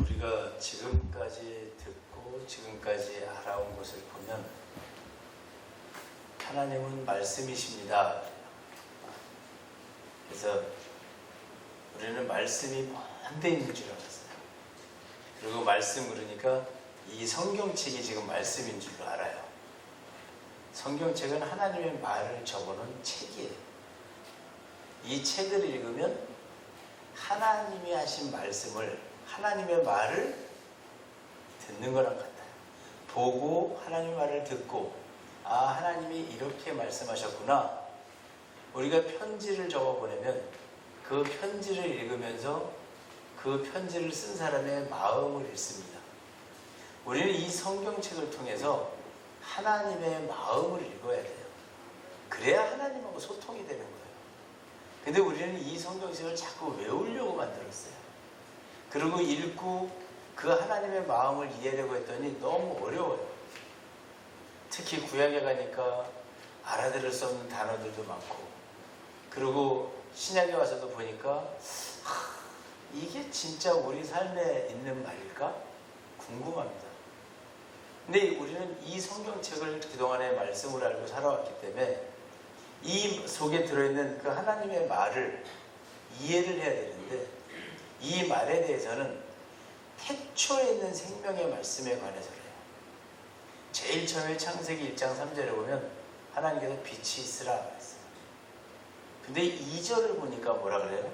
우리가 지금까지 듣고 지금까지 알아온 것을 보면 하나님은 말씀이십니다. 그래서 우리는 말씀이 먼데 있는 줄 알았어요. 그리고 말씀 그러니까 이 성경책이 지금 말씀인 줄 알아요. 성경책은 하나님의 말을 적어놓은 책이에요. 이 책을 읽으면 하나님이 하신 말씀을, 하나님의 말을 듣는 거랑 같아요. 보고 하나님의 말을 듣고, 아, 하나님이 이렇게 말씀하셨구나. 우리가 편지를 적어 보내면 그 편지를 읽으면서 그 편지를 쓴 사람의 마음을 읽습니다. 우리는 이 성경책을 통해서 하나님의 마음을 읽어야 돼요. 그래야 하나님하고 소통이 되는 거예요. 근데 우리는 이 성경책을 자꾸 외우려고 만들었어요. 그리고 읽고 그 하나님의 마음을 이해하려고 했더니 너무 어려워요. 특히 구약에 가니까 알아들을 수 없는 단어들도 많고, 그리고 신약에 와서도 보니까 이게 진짜 우리 삶에 있는 말일까? 궁금합니다. 근데 우리는 이 성경책을 그동안의 말씀을 알고 살아왔기 때문에 이 속에 들어있는 그 하나님의 말을 이해를 해야 되는데, 이 말에 대해서는 태초에 있는 생명의 말씀에 관해서 해요. 제일 처음에 창세기 1장 3절에 보면 하나님께서 빛이 있으라 그랬어요. 근데 2절을 보니까 뭐라 그래요?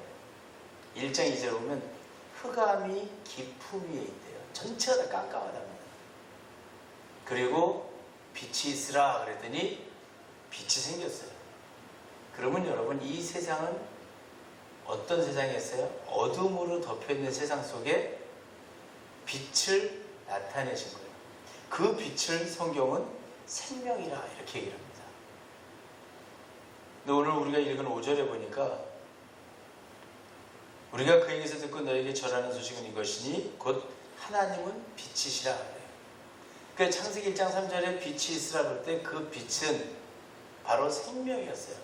1장 2절을 보면 흑암이 깊음 위에 있대요. 전체가 다 깜깜하답니다. 그리고 빛이 있으라 그랬더니 빛이 생겼어요. 그러면 여러분, 이 세상은 어떤 세상이었어요? 어둠으로 덮여있는 세상 속에 빛을 나타내신 거예요. 그 빛을 성경은 생명이라 이렇게 얘기를 합니다. 근데 오늘 우리가 읽은 5절에 보니까 우리가 그에게서 듣고 너에게 전하는 소식은 이것이니 곧 하나님은 빛이시라 그래요. 그러니까 창세기 1장 3절에 빛이 있으라 볼 때 그 빛은 바로 생명이었어요.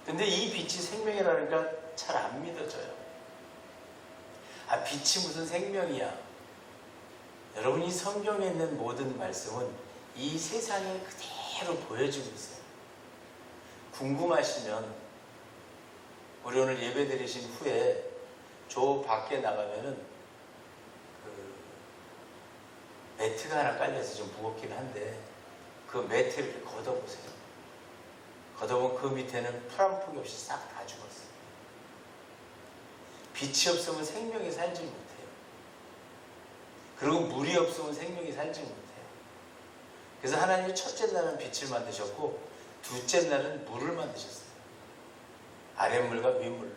근데 이 빛이 생명이라니까 잘 안 믿어져요. 아, 빛이 무슨 생명이야? 여러분, 이 성경에 있는 모든 말씀은 이 세상에 그대로 보여주고 있어요. 궁금하시면 우리 오늘 예배 드리신 후에 저 밖에 나가면은 그 매트가 하나 깔려서 좀 무겁긴 한데 그 매트를 이렇게 걷어보세요. 걷어보면 그 밑에는 풀 한 폭이 없이 싹 다 죽었어요. 빛이 없으면 생명이 살지 못해요. 그리고 물이 없으면 생명이 살지 못해요. 그래서 하나님이 첫째 날은 빛을 만드셨고 둘째 날은 물을 만드셨어요. 아랫물과 윗물로.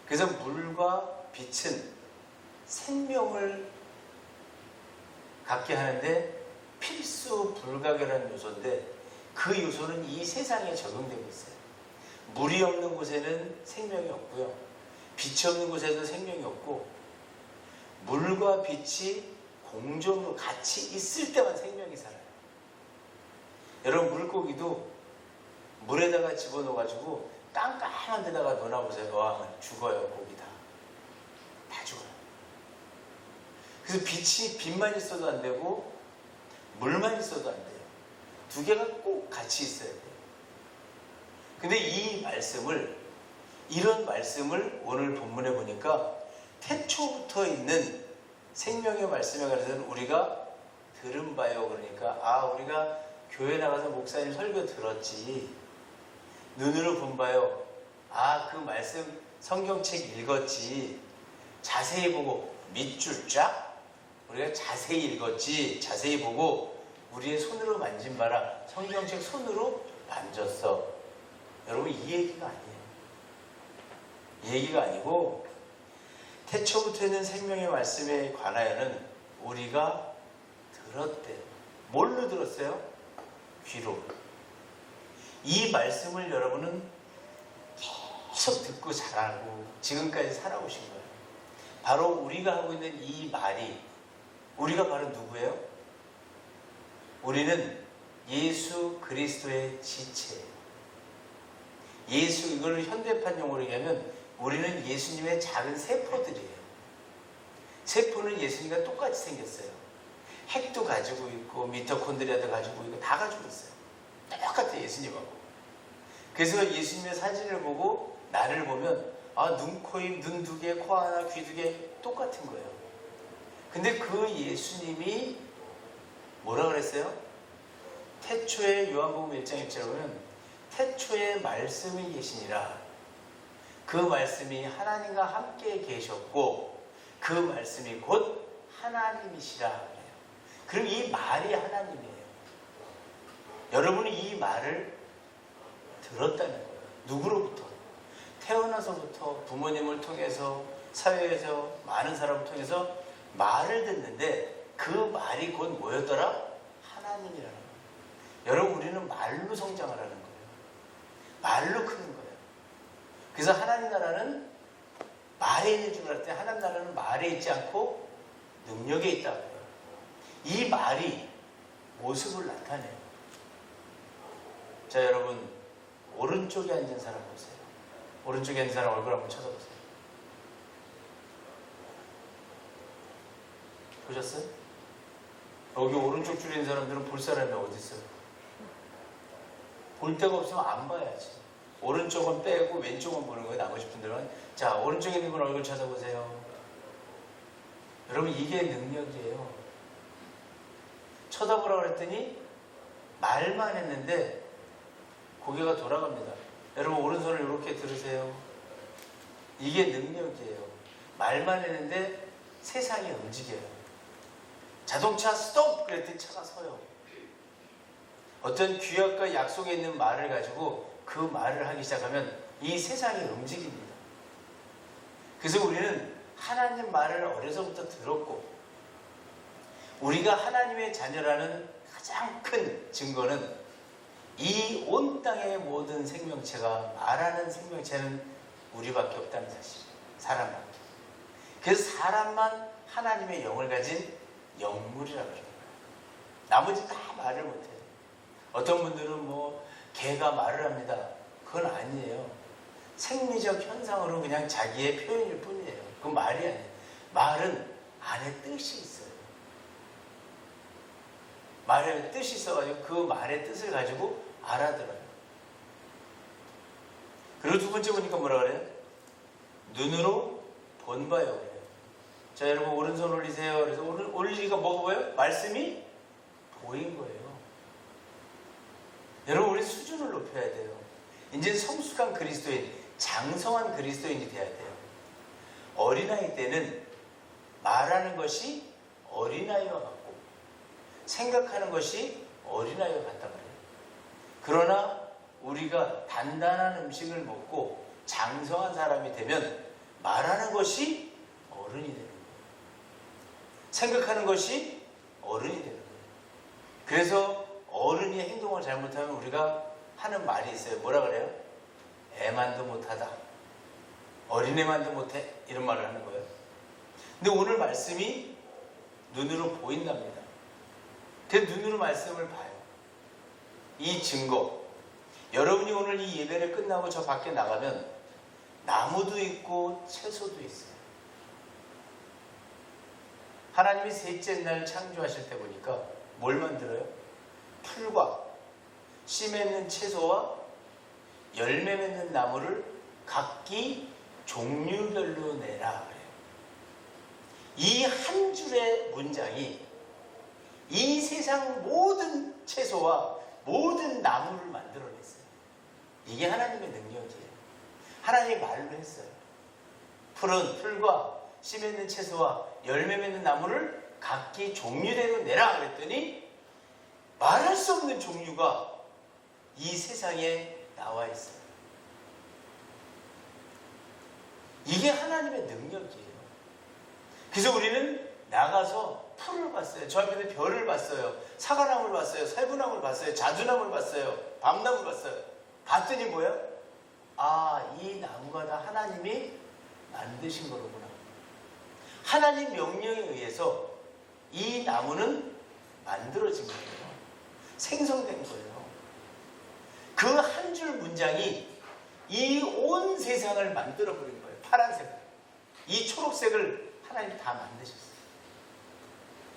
그래서 물과 빛은 생명을 갖게 하는데 필수 불가결한 요소인데, 그 요소는 이 세상에 적용되고 있어요. 물이 없는 곳에는 생명이 없고요, 빛이 없는 곳에도 생명이 없고, 물과 빛이 공존으로 같이 있을 때만 생명이 살아요. 여러분, 물고기도 물에다가 집어넣어가지고 깜깜한 데다가 넣어보세요. 어항을 죽어요. 고기 다 죽어요. 그래서 빛만 있어도 안 되고 물만 있어도 안 돼요. 두 개가 꼭 같이 있어야 돼요. 근데 이런 말씀을 오늘 본문에 보니까 태초부터 있는 생명의 말씀에 관해서는 우리가 들은 바요. 그러니까 우리가 교회 나가서 목사님 설교 들었지, 눈으로 본 바요. 그 말씀 성경책 읽었지, 자세히 보고 밑줄 쫙 우리가 자세히 읽었지, 자세히 보고 우리의 손으로 만진 바라 성경책 손으로 만졌어. 여러분, 이 얘기가 아니에요. 이 얘기가 아니고 태초부터 있는 생명의 말씀에 관하여는 우리가 들었대요. 뭘로 들었어요? 귀로. 이 말씀을 여러분은 계속 듣고 자라고 지금까지 살아오신 거예요. 바로 우리가 하고 있는 이 말이, 우리가 바로 누구예요? 우리는 예수 그리스도의 지체예요. 이걸 현대판 용어로 얘기하면 우리는 예수님의 작은 세포들이에요. 세포는 예수님과 똑같이 생겼어요. 핵도 가지고 있고 미토콘드리아도 가지고 있고 다 가지고 있어요. 똑같아요, 예수님하고. 그래서 예수님의 사진을 보고 나를 보면 눈, 코, 입, 눈 두 개, 코 하나, 귀 두 개 똑같은 거예요. 근데 그 예수님이 뭐라 그랬어요? 태초에 요한복음 1장 1절에 보면 태초에 말씀이 계시니라. 그 말씀이 하나님과 함께 계셨고 그 말씀이 곧 하나님이시라 그래요. 그럼 이 말이 하나님이에요. 여러분이 이 말을 들었다는 거예요. 누구로부터? 태어나서부터 부모님을 통해서 사회에서 많은 사람을 통해서 말을 듣는데 그 말이 곧 뭐였더라? 하나님이라는 거예요. 여러분, 우리는 말로 성장을 하는 거예요. 말로 크는 거예요. 그래서 하나님 나라는 말에 있는 줄 알았더니 하나님 나라는 말에 있지 않고 능력에 있다고 해요. 이 말이 모습을 나타내요. 자, 여러분, 오른쪽에 앉은 사람 보세요. 오른쪽에 앉은 사람 얼굴 한번 쳐다보세요. 보셨어요? 여기 오른쪽 줄에 있는 사람들은 볼 사람이 어디 있어요? 볼 데가 없으면 안 봐야지. 오른쪽은 빼고 왼쪽은 보는 거예요. 나머지 분들은. 자, 오른쪽에 있는 분 얼굴 찾아보세요. 여러분, 이게 능력이에요. 쳐다보라고 그랬더니 말만 했는데 고개가 돌아갑니다. 여러분, 오른손을 이렇게 들으세요. 이게 능력이에요. 말만 했는데 세상이 움직여요. 자동차 스톱! 그랬더니 차가 서요. 어떤 규약과 약속에 있는 말을 가지고 그 말을 하기 시작하면 이 세상이 움직입니다. 그래서 우리는 하나님 말을 어려서부터 들었고, 우리가 하나님의 자녀라는 가장 큰 증거는 이 온 땅의 모든 생명체가 말하는 생명체는 우리밖에 없다는 사실이에요. 사람밖에. 그래서 사람만 하나님의 영을 가진 영물이라고 그래요. 나머지 다 말을 못해요. 어떤 분들은 개가 말을 합니다. 그건 아니에요. 생리적 현상으로 그냥 자기의 표현일 뿐이에요. 그건 말이 아니에요. 말은 안에 뜻이 있어요. 말에 뜻이 있어가지고 그 말의 뜻을 가지고 알아들어요. 그리고 두 번째 보니까 뭐라 그래요? 눈으로 본바요 그래요. 자, 여러분, 오른손 올리세요. 그래서 올리니까 뭐가 보여요? 말씀이 보인 거예요. 여러분, 우리 수준을 높여야 돼요. 이제 성숙한 그리스도인, 장성한 그리스도인이 돼야 돼요. 어린아이 때는 말하는 것이 어린아이와 같고 생각하는 것이 어린아이와 같단 말이에요. 그러나 우리가 단단한 음식을 먹고 장성한 사람이 되면 말하는 것이 어른이 되는 거예요. 생각하는 것이 어른이 되는 거예요. 그래서 어른이 행동을 잘못하면 우리가 하는 말이 있어요. 뭐라 그래요? 애만도 못하다. 어린애만도 못해. 이런 말을 하는 거예요. 근데 오늘 말씀이 눈으로 보인답니다. 그래서 눈으로 말씀을 봐요. 이 증거. 여러분이 오늘 이 예배를 끝나고 저 밖에 나가면 나무도 있고 채소도 있어요. 하나님이 셋째 날 창조하실 때 보니까 뭘 만들어요? 풀과 씨 맺는 채소와 열매 맺는 나무를 각기 종류별로 내라 그래요. 이 한 줄의 문장이 이 세상 모든 채소와 모든 나무를 만들어냈어요. 이게 하나님의 능력이에요. 하나님이 말로 했어요. 풀은 풀과 씨 맺는 채소와 열매 맺는 나무를 각기 종류대로 내라 그랬더니 말할 수 없는 종류가 이 세상에 나와 있어요. 이게 하나님의 능력이에요. 그래서 우리는 나가서 풀을 봤어요. 저 앞에는 별을 봤어요. 사과나무를 봤어요. 살구나무를 봤어요. 자두나무를 봤어요. 밤나무를 봤어요. 봤더니 뭐예요? 이 나무가 다 하나님이 만드신 거로구나. 하나님 명령에 의해서 이 나무는 만들어진 거예요. 생성된 거예요. 그 한 줄 문장이 이 온 세상을 만들어버린 거예요. 파란색을. 이 초록색을 하나님 다 만드셨어요.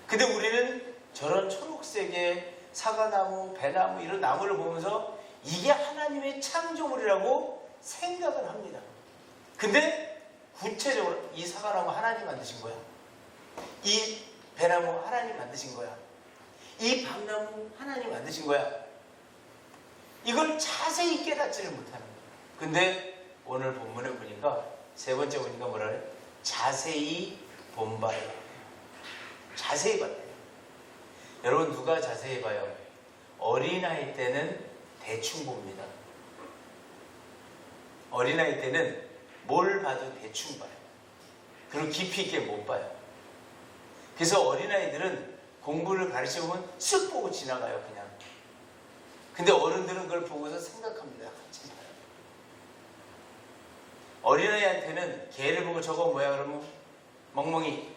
근데 우리는 저런 초록색의 사과나무, 배나무 이런 나무를 보면서 이게 하나님의 창조물이라고 생각을 합니다. 근데 구체적으로 이 사과나무 하나님 만드신 거야. 이 배나무 하나님 만드신 거야. 이 밤나무 하나님 만드신 거야. 이걸 자세히 깨닫지를 못하는 거야. 근데 오늘 본문에 보니까 세 번째 보니까 뭐라 그래? 자세히 본바예요. 자세히 봤대요. 여러분 누가 자세히 봐요? 어린아이 때는 대충 봅니다. 어린아이 때는 뭘 봐도 대충 봐요. 그리고 깊이 있게 못 봐요. 그래서 어린아이들은 공부를 가르쳐보면 쓱 보고 지나가요. 그냥. 근데 어른들은 그걸 보고서 생각합니다. 같이 봐요. 어린아이한테는 개를 보고 저거 뭐야 그러면 멍멍이.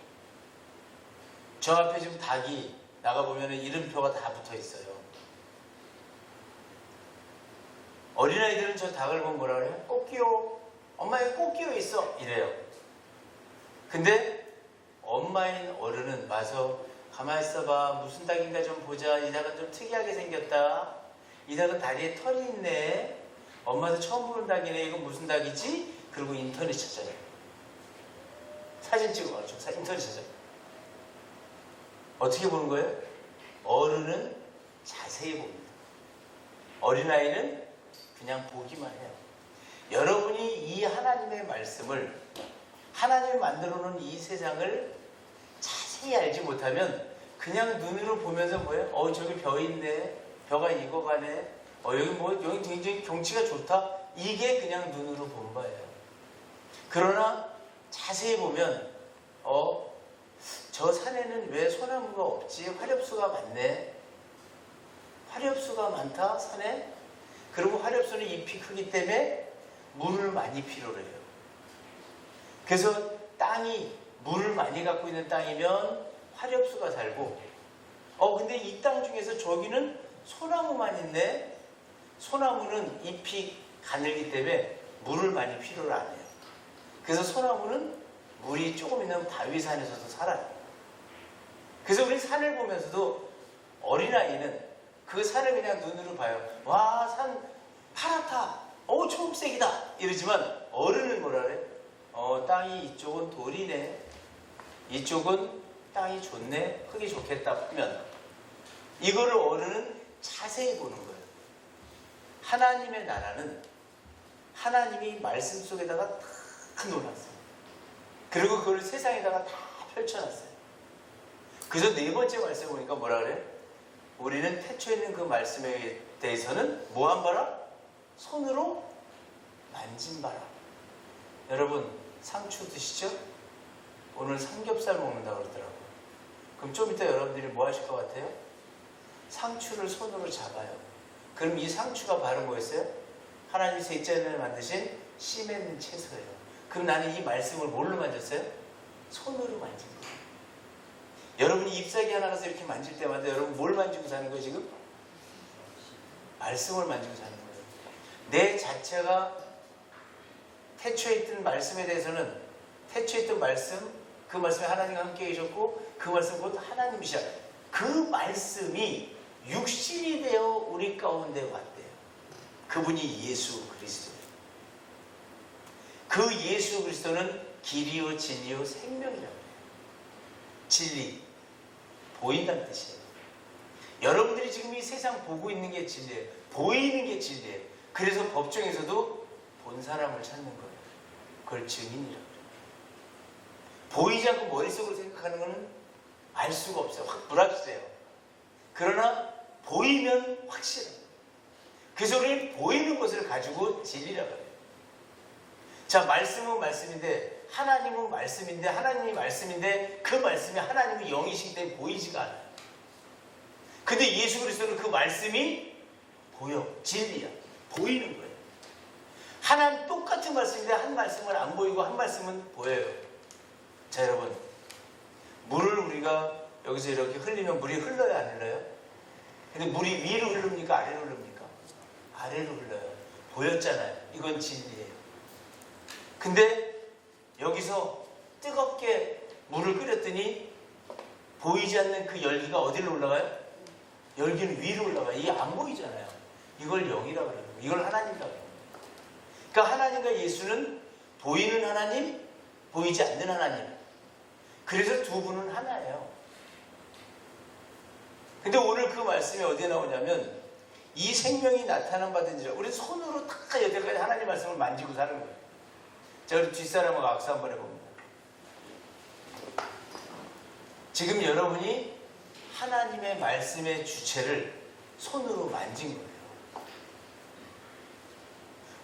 저 앞에 지금 닭이 나가보면 이름표가 다 붙어 있어요. 어린아이들은 저 닭을 보면 뭐라 그래요? 꽃기요. 엄마 여기 꽃기요 있어. 이래요. 근데 엄마인 어른은 와서 가만히 있어봐. 무슨 닭인가 좀 보자. 이 닭은 좀 특이하게 생겼다. 이 닭은 다리에 털이 있네. 엄마도 처음 보는 닭이네. 이건 무슨 닭이지? 그리고 인터넷 찾아요. 사진 찍어가지고 인터넷 찾아요. 어떻게 보는 거예요? 어른은 자세히 봅니다. 어린아이는 그냥 보기만 해요. 여러분이 이 하나님의 말씀을, 하나님이 만들어 놓은 이 세상을 자세히 알지 못하면 그냥 눈으로 보면서 뭐예요? 저기 벼 있네. 벼가 익어가네. 여기 굉장히 경치가 좋다. 이게 그냥 눈으로 본 바예요. 그러나 자세히 보면 저 산에는 왜 소나무가 없지? 화렵수가 많네. 화렵수가 많다 산에. 그리고 화렵수는 잎이 크기 때문에 물을 많이 필요로 해요. 그래서 땅이 물을 많이 갖고 있는 땅이면 화렵수가 살고, 근데 이 땅 중에서 저기는 소나무만 있네. 소나무는 잎이 가늘기 때문에 물을 많이 필요로 안 해요. 그래서 소나무는 물이 조금 있는 바위산에서도 살아요. 그래서 우리 산을 보면서도 어린아이는 그 산을 그냥 눈으로 봐요. 와, 산 파랗다. 초록색이다. 이러지만 어른은 뭐라 그래? 땅이 이쪽은 돌이네. 이쪽은 땅이 좋네. 크기 좋겠다 하면 이거를 어른은 자세히 보는 거예요. 하나님의 나라는 하나님이 말씀 속에다가 다 놓았어요. 그리고 그걸 세상에다가 다 펼쳐놨어요. 그래서 네 번째 말씀 보니까 뭐라 그래? 우리는 태초에 있는 그 말씀에 대해서는 뭐 한 바라? 손으로 만진 바라. 여러분 상추 드시죠? 오늘 삼겹살 먹는다고 그러더라고요. 그럼 좀 이따 여러분들이 뭐 하실 것 같아요? 상추를 손으로 잡아요. 그럼 이 상추가 바로 뭐였어요? 하나님 셋째 날에 만드신 씨 맺는 채소예요. 그럼 나는 이 말씀을 뭘로 만졌어요? 손으로 만진 거예요. 여러분이 잎사귀 하나 가서 이렇게 만질 때마다 여러분 뭘 만지고 사는 거예요 지금? 말씀을 만지고 사는 거예요. 내 자체가 태초에 있던 말씀에 대해서는 태초에 있던 말씀, 그 말씀에 하나님과 함께 계셨고 그 말씀 곧 하나님이시야. 그 말씀이 육신이 되어 우리 가운데 왔대요. 그분이 예수 그리스도예요. 그 예수 그리스도는 길이요 진리요 생명이라고 해요. 진리, 보인다는 뜻이에요. 여러분들이 지금 이 세상 보고 있는 게 진리예요. 보이는 게 진리예요. 그래서 법정에서도 본 사람을 찾는 거예요. 그걸 증인이라고 해요. 보이지 않고 머릿속으로 생각하는 것은 알 수가 없어요. 확 불확실해요. 그러나 보이면 확실해요. 그래서 우리는 보이는 것을 가지고 진리라고 해요. 자, 말씀은 말씀인데 하나님은 말씀인데 하나님이 말씀인데 그 말씀이 하나님의 영이시기 때문에 보이지가 않아요. 근데 예수 그리스도는 그 말씀이 보여. 진리야. 보이는 거예요. 하나님 똑같은 말씀인데 한 말씀은 안 보이고 한 말씀은 보여요. 자, 여러분 물을 우리가 여기서 이렇게 흘리면 물이 흘러요, 안 흘러요? 근데 물이 위로 흐릅니까, 아래로 흐릅니까? 아래로 흘러요. 보였잖아요. 이건 진리예요. 근데 여기서 뜨겁게 물을 끓였더니 보이지 않는 그 열기가 어디로 올라가요? 열기는 위로 올라가요. 이게 안 보이잖아요. 이걸 영이라고 그래요. 이걸 하나님이라고 해요. 그러니까 하나님과 예수는 보이는 하나님, 보이지 않는 하나님. 그래서 두 분은 하나예요. 근데 오늘 그 말씀이 어디에 나오냐면 이 생명이 나타난 바든지 우리 손으로 다 여태까지 하나님 말씀을 만지고 사는 거예요. 자, 우리 뒷사람하고 악수 한번 해봅니다. 지금 여러분이 하나님의 말씀의 주체를 손으로 만진 거예요.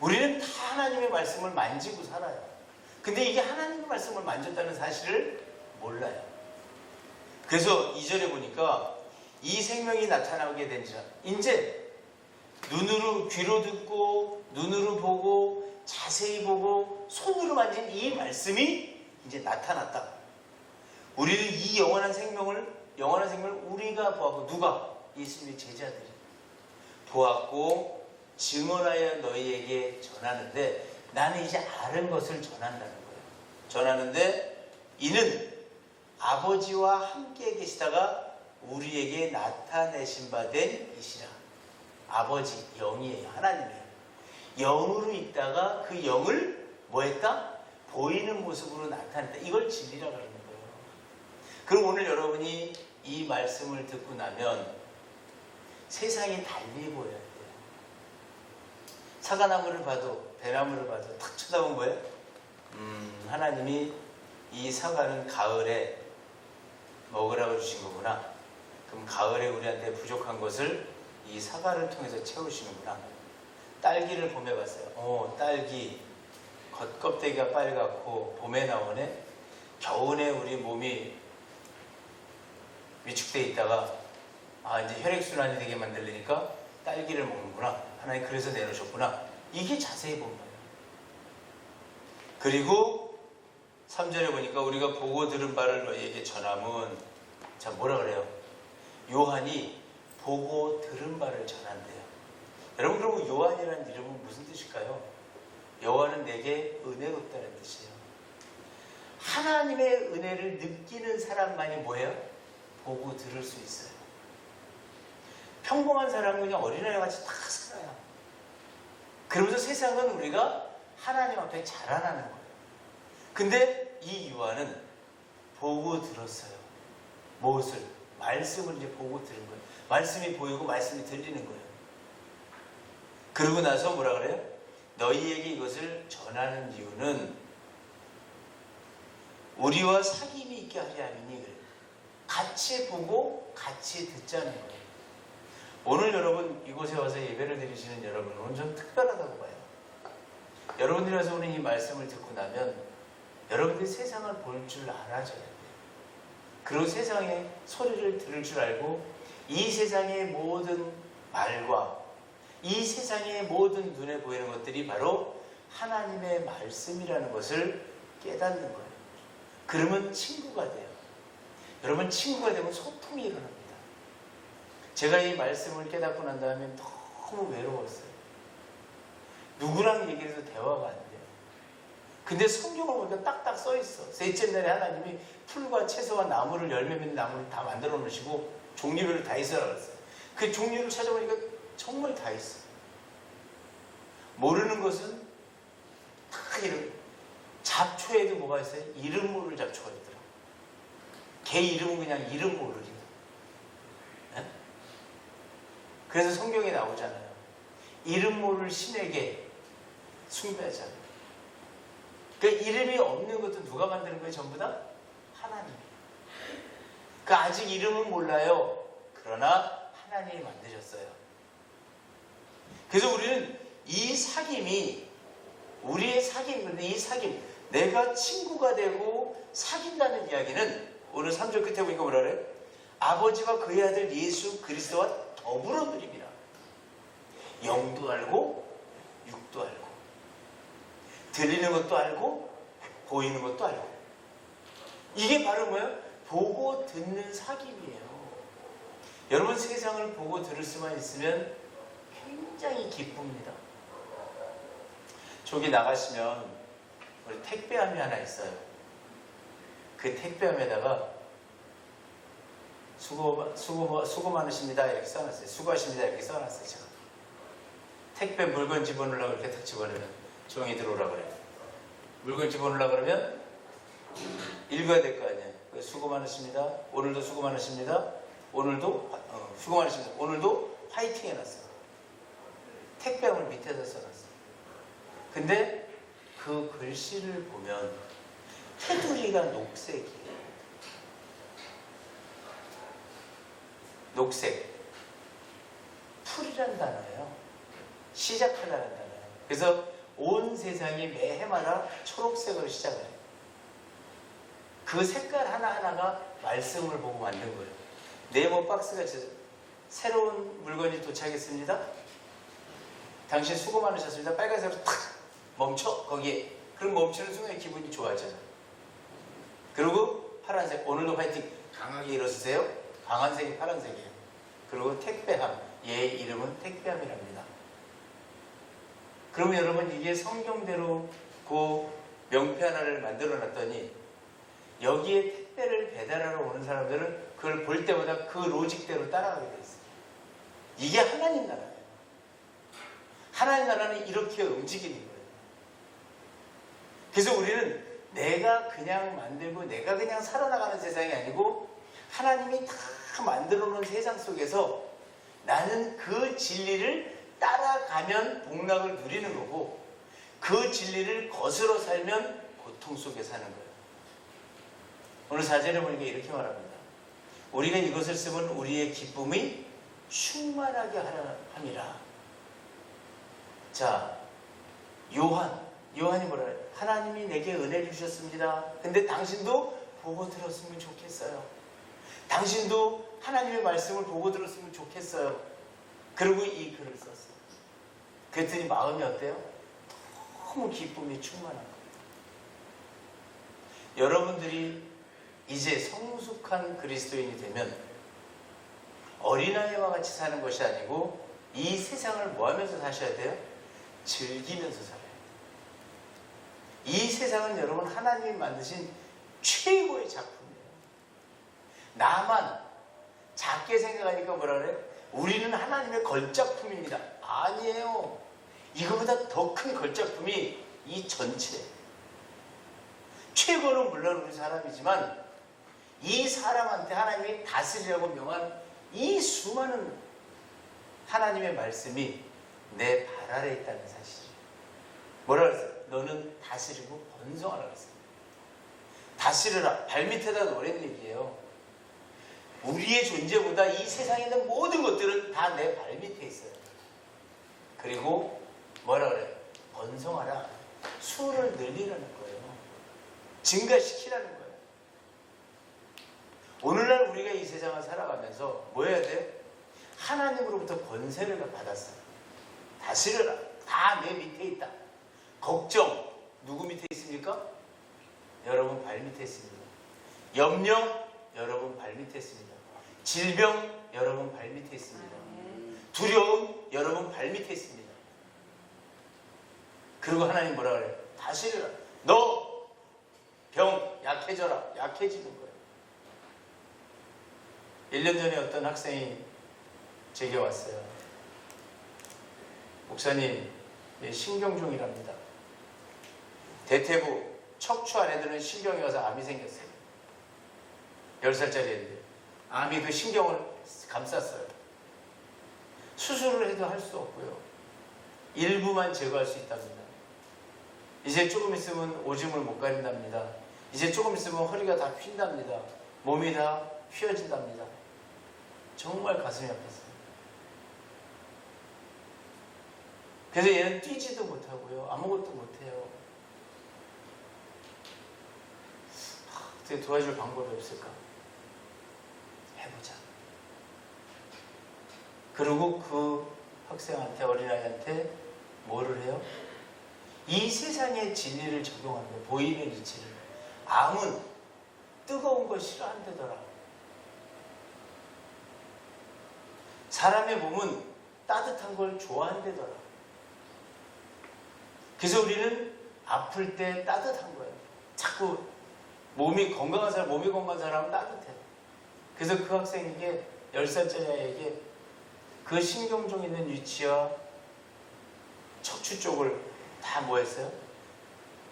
우리는 다 하나님의 말씀을 만지고 살아요. 근데 이게 하나님의 말씀을 만졌다는 사실을 몰라요. 그래서 2절에 보니까 이 생명이 나타나게 된지라 이제 눈으로 귀로 듣고 눈으로 보고 자세히 보고 손으로 만진 이 말씀이 이제 나타났다. 우리는 이 영원한 생명을 우리가 보았고 누가? 예수님의 제자들이 보았고 증언하여 너희에게 전하는데 나는 이제 아는 것을 전한다는 거예요. 전하는데 이는 아버지와 함께 계시다가 우리에게 나타내신 바 된 이시라. 아버지 영이에요. 하나님이에요. 영으로 있다가 그 영을 뭐 했다? 보이는 모습으로 나타냈다. 이걸 진리라고 하는 거예요. 그럼 오늘 여러분이 이 말씀을 듣고 나면 세상이 달리 보여야 돼요. 사과나무를 봐도 배나무를 봐도 탁 쳐다보면 뭐예요? 하나님이 이 사과는 가을에 먹으라고 주신 거구나. 그럼 가을에 우리한테 부족한 것을 이 사과를 통해서 채우시는구나. 딸기를 봄에 봤어요. 딸기 겉껍데기가 빨갛고 봄에 나오네. 겨울에 우리 몸이 위축되어 있다가 이제 혈액순환이 되게 만들려니까 딸기를 먹는구나. 하나님 그래서 내놓으셨구나. 이게 자세히 본 거예요. 그리고 3절에 보니까 우리가 보고 들은 바를 너희에게 전함은 자 뭐라 그래요? 요한이 보고 들은 바를 전한대요. 여러분 그럼 요한이라는 이름은 무슨 뜻일까요? 요한은 내게 은혜롭다는 뜻이에요. 하나님의 은혜를 느끼는 사람만이 뭐예요? 보고 들을 수 있어요. 평범한 사람은 그냥 어린아이 같이 다 살아요. 그러면서 세상은 우리가 하나님 앞에 자라나는 거예요. 근데 이 요한은 보고 들었어요. 무엇을? 말씀을 이제 보고 들은 거예요. 말씀이 보이고 말씀이 들리는 거예요. 그러고 나서 뭐라 그래요? 너희에게 이것을 전하는 이유는 우리와 사귐이 있게 하려 함이니 그래요. 같이 보고 같이 듣자는 거예요. 오늘 여러분 이곳에 와서 예배를 드리시는 여러분 오늘 좀 특별하다고 봐요. 여러분들이 와서 오늘 이 말씀을 듣고 나면 여러분들이 세상을 볼 줄 알아줘야 돼요. 그리고 세상의 소리를 들을 줄 알고 이 세상의 모든 말과 이 세상의 모든 눈에 보이는 것들이 바로 하나님의 말씀이라는 것을 깨닫는 거예요. 그러면 친구가 돼요. 여러분 친구가 되면 소통이 일어납니다. 제가 이 말씀을 깨닫고 난 다음에 너무 외로웠어요. 누구랑 얘기해도 대화가 안 돼요. 근데 성경을 보니까 딱딱 써 있어. 셋째 날에 하나님이 풀과 채소와 나무를 열매 맺는 나무를 다 만들어 놓으시고 종류별로 다 있어라 그랬어요. 그 종류를 찾아보니까 정말 다 있어. 모르는 것은 다 이름. 잡초에도 뭐가 있어요? 이름 모를 잡초가 있더라. 개 이름은 그냥 이름 모르기. 네? 그래서 성경에 나오잖아요. 이름 모를 신에게 숭배하잖아요. 그 이름이 없는 것도 누가 만드는 거예요? 전부 다 하나님. 그 아직 이름은 몰라요. 그러나 하나님이 만드셨어요. 그래서 우리는 이 사귐이 우리의 사귐인데 이 사귐 내가 친구가 되고 사귄다는 이야기는 오늘 3절 끝에 보니까 뭐라 그래요? 아버지와 그의 아들 예수 그리스도와 더불어 누림이라. 영도 알고 육도 알고 들리는 것도 알고 보이는 것도 알고. 이게 바로 뭐예요? 보고 듣는 사귐이에요. 여러분 세상을 보고 들을 수만 있으면 굉장히 기쁩니다. 저기 나가시면 우리 택배함이 하나 있어요. 그 택배함에다가 수고 많으십니다 이렇게 써놨어요. 수고하십니다 이렇게 써놨어요. 제가 택배 물건 집어넣으려고 이렇게 탁 집어넣으면 종이 들어오라 그래요. 물건 집어넣으려고 그러면 읽어야 될 거 아니에요. 수고 많으십니다. 오늘도 수고 많으십니다. 오늘도 수고 많으십니다. 오늘도 화이팅 해놨어요. 택배함을 밑에다 써놨어요. 근데 그 글씨를 보면 테두리가 녹색이에요. 녹색. 풀이란 단어예요. 시작하라는 단어예요. 그래서 온 세상이 매해마다 초록색으로 시작을 해요. 그 색깔 하나하나가 말씀을 보고 만든 거예요. 네모 박스가 새로운 물건이 도착했습니다. 당신 수고 많으셨습니다. 빨간색으로 탁 멈춰 거기에. 그럼 멈추는 순간 기분이 좋아져요. 그리고 파란색. 오늘도 파이팅. 강하게 일어서세요. 강한 색이 파란색이에요. 그리고 택배함. 얘의 이름은 택배함이랍니다. 그러면 여러분 이게 성경대로 그 명패 하나를 만들어 놨더니 여기에 택배를 배달하러 오는 사람들은 그걸 볼 때마다 그 로직대로 따라가게 돼 있어요. 이게 하나님 나라예요. 하나님 나라는 이렇게 움직이는 거예요. 그래서 우리는 내가 그냥 만들고 내가 그냥 살아나가는 세상이 아니고 하나님이 다 만들어 놓은 세상 속에서 나는 그 진리를 따라가면 복락을 누리는 거고 그 진리를 거스러 살면 고통 속에 사는 거예요. 오늘 4절에 보니까 이렇게 말합니다. 우리가 이것을 쓰면 우리의 기쁨이 충만하게 하라 함이라. 자, 요한이 뭐라 해요? 하나님이 내게 은혜를 주셨습니다. 근데 당신도 보고 들었으면 좋겠어요. 당신도 하나님의 말씀을 보고 들었으면 좋겠어요. 그리고 이 글을 썼어요. 그랬더니 마음이 어때요? 너무 기쁨이 충만한 거예요. 여러분들이 이제 성숙한 그리스도인이 되면 어린아이와 같이 사는 것이 아니고 이 세상을 뭐 하면서 사셔야 돼요? 즐기면서 살아야 돼요. 이 세상은 여러분 하나님이 만드신 최고의 작품이에요. 나만 작게 생각하니까 뭐라 그래? 우리는 하나님의 걸작품입니다. 아니에요. 이거보다 더 큰 걸작품이 이 전체예요. 최고는 물론 우리 사람이지만 이 사람한테 하나님이 다스리라고 명한 이 수많은 하나님의 말씀이 내 발 아래에 있다는 사실이에요. 뭐라 그랬어요? 너는 다스리고 번성하라 그랬어요. 다스려라. 발밑에다 놓으라는 얘기예요. 우리의 존재보다 이 세상에 있는 모든 것들은 다 내 발밑에 있어요. 그리고 뭐라 그래요? 번성하라. 수를 늘리라는 거예요. 증가시키라는 거예요. 오늘날 우리가 이 세상을 살아가면서 뭐 해야 돼? 하나님으로부터 권세를 받았어요. 다스려라. 다 내 밑에 있다. 걱정 누구 밑에 있습니까? 여러분 발 밑에 있습니다. 염려 여러분 발 밑에 있습니다. 질병 여러분 발 밑에 있습니다. 두려움 여러분 발 밑에 있습니다. 그리고 하나님 뭐라 그래요? 다스려라. 너 병 약해져라. 약해지는 거예요. 1년 전에 어떤 학생이 제게 왔어요. 목사님, 신경종이랍니다. 대퇴부 척추 안에 드는 신경이 와서 암이 생겼어요. 10살짜리인데 암이 그 신경을 감쌌어요. 수술을 해도 할 수 없고요. 일부만 제거할 수 있답니다. 이제 조금 있으면 오줌을 못 가린답니다. 이제 조금 있으면 허리가 다 휜답니다. 몸이 다 휘어진답니다. 정말 가슴이 아팠어요. 그래서 얘는 뛰지도 못하고요. 아무것도 못해요. 어떻게 도와줄 방법이 없을까? 해보자. 그리고 그 학생한테, 어린아이한테 뭐를 해요? 이 세상의 진리를 적용하는 거예요. 보이는 이치를. 암은 뜨거운 걸 싫어한대더라. 사람의 몸은 따뜻한 걸 좋아한대더라. 그래서 우리는 아플 때 따뜻한 거예요. 자꾸 몸이 건강한 사람은 따뜻해요. 그래서 그 학생에게 10살짜리 아이에게 그 신경종 있는 위치와 척추 쪽을 다 뭐 했어요?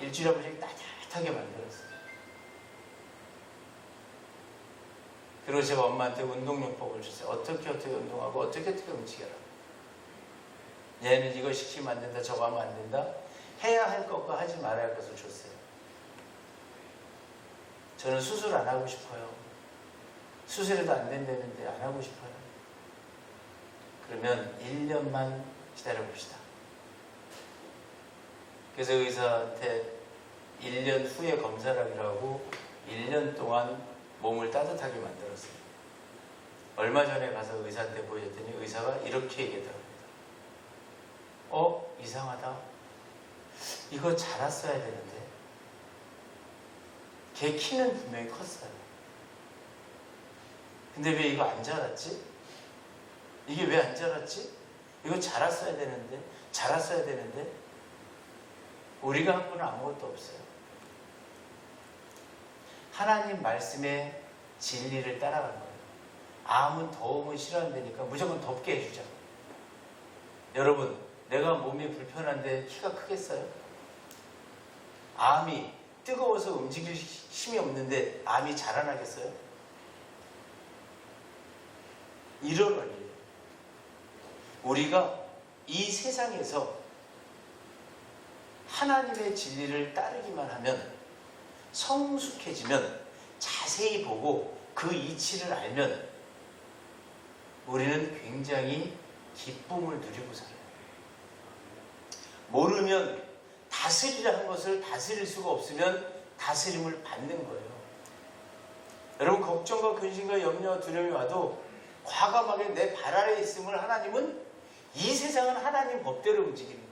일주일에 한 번씩 따뜻하게 만들었어요. 그리고 제가 엄마한테 운동요법을 줬어요. 어떻게 운동하고 어떻게 움직여라. 얘는 이거 시키면 안 된다, 저거 하면 안 된다. 해야 할 것과 하지 말아야 할 것을 줬어요. 저는 수술 안 하고 싶어요. 수술해도 안 된다는데 안 하고 싶어요. 그러면 1년만 기다려봅시다. 그래서 의사한테 1년 후에 검사를 하기로 하고 1년 동안 몸을 따뜻하게 만들었어요. 얼마 전에 가서 의사한테 보여줬더니 의사가 이렇게 얘기하더라고요. 이상하다. 이거 자랐어야 되는데. 걔 키는 분명히 컸어요. 근데 왜 이거 안 자랐지? 이게 왜 안 자랐지? 이거 자랐어야 되는데. 우리가 한 거는 아무것도 없어요. 하나님 말씀의 진리를 따라간 거예요. 암은 더움은 싫어한다니까 무조건 덥게 해주자. 여러분, 내가 몸이 불편한데 키가 크겠어요? 암이 뜨거워서 움직일 힘이 없는데 암이 자라나겠어요? 이런 원리예요. 우리가 이 세상에서 하나님의 진리를 따르기만 하면, 성숙해지면, 자세히 보고 그 이치를 알면 우리는 굉장히 기쁨을 누리고 살아요. 모르면 다스리라 한 것을 다스릴 수가 없으면 다스림을 받는 거예요. 여러분, 걱정과 근심과 염려와 두려움이 와도 과감하게 내 발 아래에 있음을 하나님은, 이 세상은 하나님 법대로 움직이는 거예요.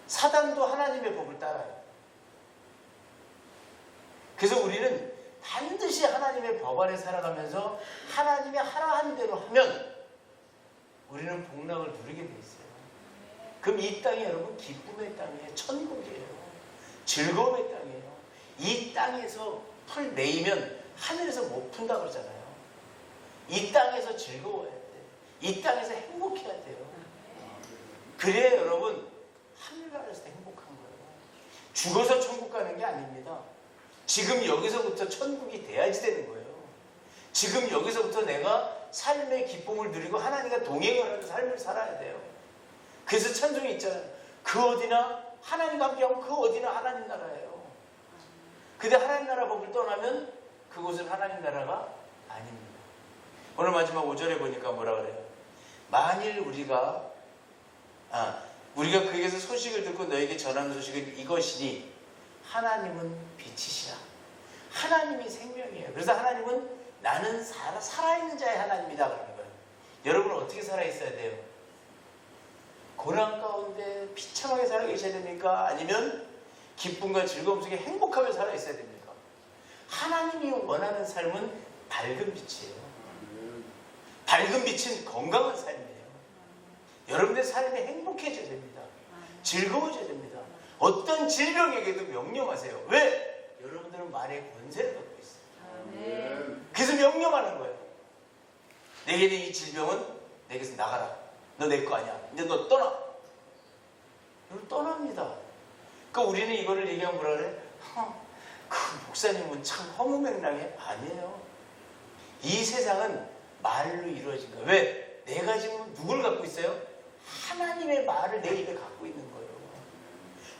사단도 하나님의 법을 따라요. 그래서 우리는 반드시 하나님의 법 안에 살아가면서 하나님이 하라는 대로 하면 우리는 복락을 누리게 돼 있어요. 그럼 이 땅이 여러분 기쁨의 땅이에요. 천국이에요. 즐거움의 땅이에요. 이 땅에서 풀 내이면 하늘에서 못 푼다 그러잖아요. 이 땅에서 즐거워야 돼요. 이 땅에서 행복해야 돼요. 그래야 여러분 하늘나라에서 행복한 거예요. 죽어서 천국 가는 게 아닙니다. 지금 여기서부터 천국이 돼야지 되는 거예요. 지금 여기서부터 내가 삶의 기쁨을 누리고 하나님과 동행을 하는 삶을 살아야 돼요. 그래서 찬송이 있잖아요. 그 어디나 하나님과 함께하면 그 어디나 하나님 나라예요. 근데 하나님 나라 법을 떠나면 그곳은 하나님 나라가 아닙니다. 오늘 마지막 5절에 보니까 뭐라 그래요? 만일 우리가 그에게서 소식을 듣고 너에게 전하는 소식은 이것이니 하나님은 빛이시라. 하나님이 생명이에요. 그래서 하나님은 나는 살아있는 자의 하나님이다 그러는 거예요. 여러분은 어떻게 살아있어야 돼요? 고난 가운데 비참하게 살아계셔야 됩니까? 아니면 기쁨과 즐거움 속에 행복하게 살아있어야 됩니까? 하나님이 원하는 삶은 밝은 빛이에요. 밝은 빛은 건강한 삶이에요. 여러분의 삶이 행복해져야 됩니다. 즐거워져야 됩니다. 어떤 질병에게도 명령하세요. 왜? 여러분들은 말의 권세를 갖고 있어요. 그래서 명령하는 거예요. 내게는 이 질병은 내게서 나가라. 너 내 거 아니야. 이제 너 떠나. 여러분 떠납니다. 그러니까 우리는 이거를 얘기하면 뭐라 그래? 그 목사님은 참 허무맹랑해. 아니에요. 이 세상은 말로 이루어진 거예요. 왜? 내가 지금 누굴 갖고 있어요? 하나님의 말을 내 입에 갖고 있는 거예요.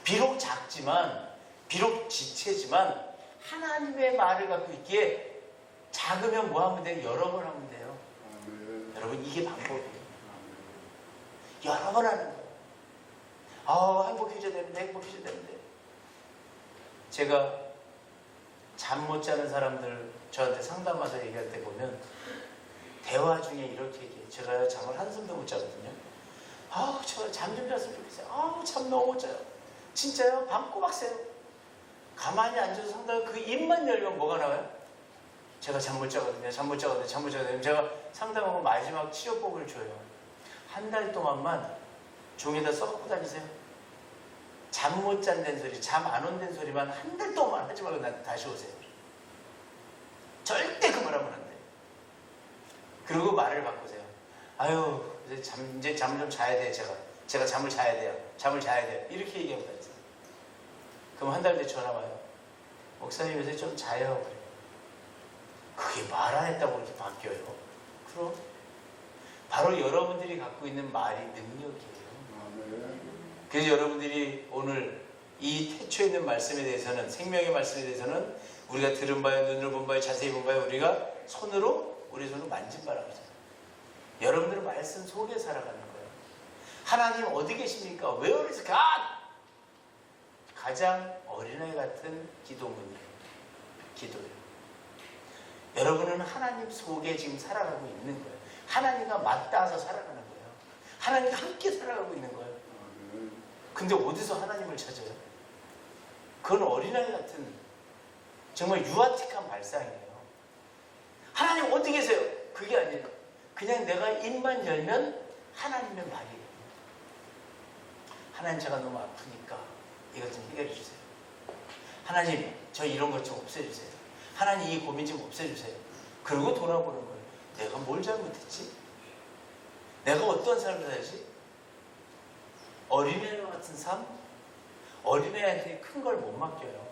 비록 작지만, 비록 지체지만 하나님의 말을 갖고 있기에 작으면 뭐 하면 돼요? 여러 번 하면 돼요. 여러분 이게 방법이에요. 여러 번 하는 거예요. 행복해져야 되는데. 제가 잠 못 자는 사람들 저한테 상담하다 얘기할 때 보면 대화 중에 이렇게 얘기해요. 제가 잠을 한숨도 못 자거든요. 저 잠 좀 잤으면 좋겠어요. 잠 너무 못 자요. 진짜요? 밤 꼬박 새요. 가만히 앉아서 상담 그 입만 열면 뭐가 나와요? 제가 잠 못 자거든요. 제가 상담하고 마지막 치료법을 줘요. 한 달 동안만 종이에다 써갖고 다니세요. 잠 못 잔다는 소리, 잠 안 온다는 소리만 한 달 동안 하지 말고 나한테 다시 오세요. 절대 그 말 하면 안 돼요. 그리고 말을 바꾸세요. 아유, 이제 잠을 좀 자야 돼. 제가 잠을 자야 돼요. 잠을 자야 돼요. 이렇게 얘기하고 다니세요. 그럼 한 달 뒤에 전화 와요. 목사님 요새 좀 자요. 그래요. 그게 말 안 했다고 이렇게 바뀌어요. 그럼 바로 여러분들이 갖고 있는 말이 능력이에요. 그래서 여러분들이 오늘 이 태초에 있는 말씀에 대해서는, 생명의 말씀에 대해서는 우리가 들은 바에, 눈으로 본 바에, 자세히 본 바에 우리가 우리 손으로 만진 바라고 하잖아요. 여러분들은 말씀 속에 살아가는 거예요. 하나님 어디 계십니까? 왜 어디서 가장 어린아이 같은 기도문이에요. 기도예요. 여러분은 하나님 속에 지금 살아가고 있는 거예요. 하나님과 맞닿아서 살아가는 거예요. 하나님과 함께 살아가고 있는 거예요. 근데 어디서 하나님을 찾아요? 그건 어린아이 같은 정말 유아틱한 발상이에요. 하나님 어디 계세요? 그게 아니에요. 그냥 내가 입만 열면 하나님의 말이에요. 하나님 제가 너무 아프니까 이것 좀 해결해 주세요. 하나님 저 이런 것 좀 없애주세요. 하나님 이 고민 좀 없애주세요. 그러고 돌아보는 거예요. 내가 뭘 잘못했지? 내가 어떤 삶을 살지? 어린애와 같은 삶? 어린애한테 큰 걸 못 맡겨요.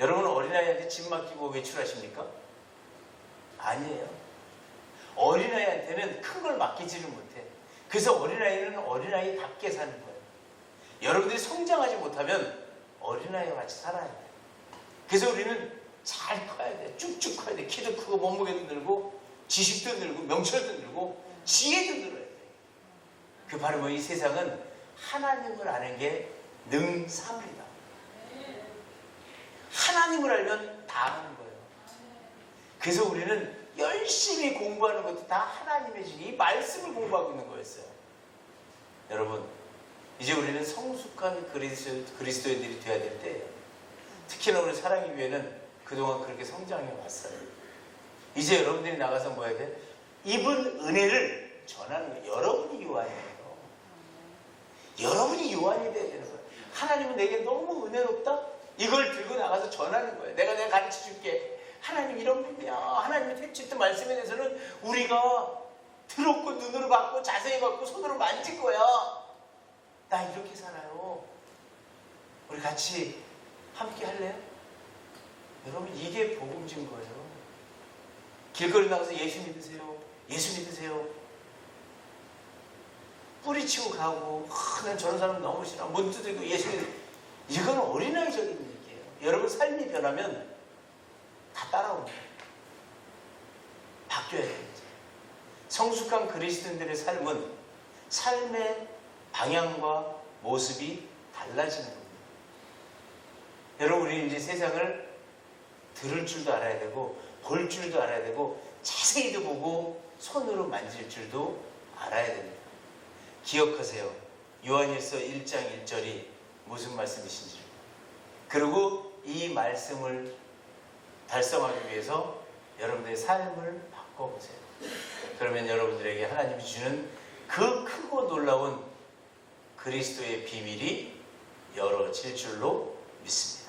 여러분은 어린아이한테 집 맡기고 외출하십니까? 아니에요. 어린아이한테는 큰 걸 맡기지를 못해. 그래서 어린아이는 어린아이답게 사는 거예요. 여러분들이 성장하지 못하면 어린아이와 같이 살아야 돼요. 그래서 우리는 잘 커야 돼. 쭉쭉 커야 돼. 키도 크고 몸무게도 늘고 지식도 늘고 명철도 늘고 지혜도 늘어야 돼. 그 바로 뭐 이 세상은 하나님을 아는 게 능사입니다. 하나님을 알면 다 아는 거예요. 그래서 우리는 열심히 공부하는 것도 다 하나님의 이 말씀을 공부하고 있는 거였어요. 여러분, 이제 우리는 성숙한 그리스도인들이 되어야 될 때예요. 특히나 우리 사랑의 교회는 그동안 그렇게 성장해 왔어요. 이제 여러분들이 나가서 뭐 해야 돼? 입은 은혜를 전하는 거예요. 여러분이 요한이에요. 여러분이 요한이 돼야 되는 거예요. 하나님은 내게 너무 은혜롭다? 이걸 들고 나가서 전하는 거예요. 내가 가르쳐 줄게. 하나님 이런 분이야. 하나님의 태초했던 말씀에 대해서는 우리가 들었고 눈으로 봤고 자세히 봤고 손으로 만질 거야. 나 이렇게 살아요. 우리 같이 함께 할래요? 여러분 이게 복음진 거예요. 길거리 나가서 예수 믿으세요. 예수 믿으세요. 뿌리치고 가고 난 저런 사람 너무 싫어. 문 두드리고 예수 믿으세요. 이건 어린아이적인 얘기예요. 여러분 삶이 변하면 다 따라오는 거예요. 바뀌어야 됩니다. 성숙한 그리스도인들의 삶은 삶의 방향과 모습이 달라지는 겁니다. 여러분 우리 이제 세상을 들을 줄도 알아야 되고 볼 줄도 알아야 되고 자세히도 보고 손으로 만질 줄도 알아야 됩니다. 기억하세요. 요한일서 1장 1절이 무슨 말씀이신지. 그리고 이 말씀을 달성하기 위해서 여러분들의 삶을 바꿔보세요. 그러면 여러분들에게 하나님이 주는 그 크고 놀라운 그리스도의 비밀이 열어질 줄로 믿습니다.